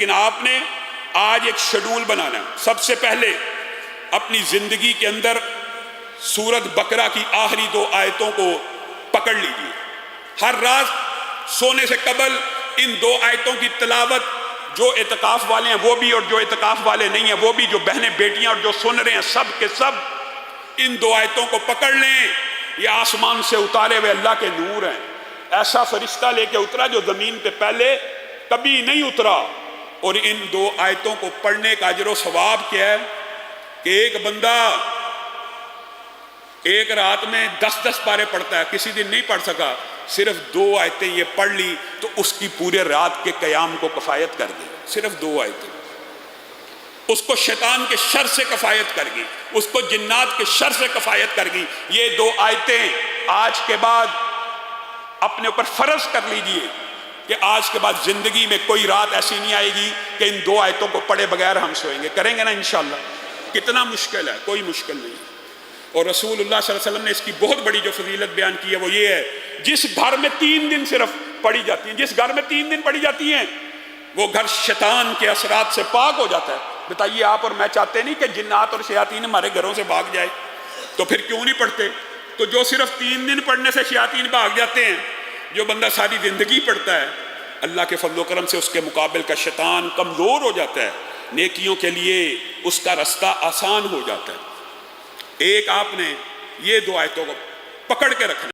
لیکن آپ نے آج ایک شیڈول بنانا ہے۔ سب سے پہلے اپنی زندگی کے اندر سورۃ بقرہ کی آخری 2 آیتوں کو پکڑ لیجیے۔ ہر رات سونے سے قبل ان 2 آیتوں کی تلاوت، جو اعتکاف والے ہیں وہ بھی اور جو اعتکاف والے نہیں ہیں وہ بھی، جو بہنیں بیٹیاں اور جو سن رہے ہیں سب کے سب ان 2 آیتوں کو پکڑ لیں۔ یہ آسمان سے اتارے ہوئے اللہ کے نور ہیں۔ ایسا فرشتہ لے کے اترا جو زمین پہ پہلے کبھی نہیں اترا۔ اور ان 2 آیتوں کو پڑھنے کا اجر و ثواب کیا ہے کہ ایک بندہ ایک رات میں 10 پارے پڑھتا ہے، کسی دن نہیں پڑھ سکا، صرف 2 آیتیں یہ پڑھ لی تو اس کی پورے رات کے قیام کو کفایت کر دی۔ صرف 2 آیتیں اس کو شیطان کے شر سے کفایت کر گئی، اس کو جنات کے شر سے کفایت کر گئی۔ یہ 2 آیتیں آج کے بعد اپنے اوپر فرض کر لیجئے کہ آج کے بعد زندگی میں کوئی رات ایسی نہیں آئے گی کہ ان 2 آیتوں کو پڑھے بغیر ہم سوئیں گے۔ کریں گے نا انشاءاللہ؟ کتنا مشکل ہے؟ کوئی مشکل نہیں۔ اور رسول اللہ صلی اللہ علیہ وسلم نے اس کی بہت بڑی جو فضیلت بیان کی ہے وہ یہ ہے، جس گھر میں 3 دن صرف پڑھی جاتی ہیں، جس گھر میں 3 دن پڑھی جاتی ہیں وہ گھر شیطان کے اثرات سے پاک ہو جاتا ہے۔ بتائیے آپ اور میں چاہتے نہیں کہ جنات اور شیاطین ہمارے گھروں سے بھاگ جائے، تو پھر کیوں نہیں پڑھتے؟ تو جو صرف 3 دن پڑھنے سے شیاطین بھاگ جاتے ہیں، جو بندہ ساری زندگی پڑھتا ہے، اللہ کے فضل و کرم سے اس کے مقابل کا شیطان کمزور ہو جاتا ہے، نیکیوں کے لیے اس کا رستہ آسان ہو جاتا ہے۔ ایک آپ نے یہ 2 آیتوں کو پکڑ کے رکھنا۔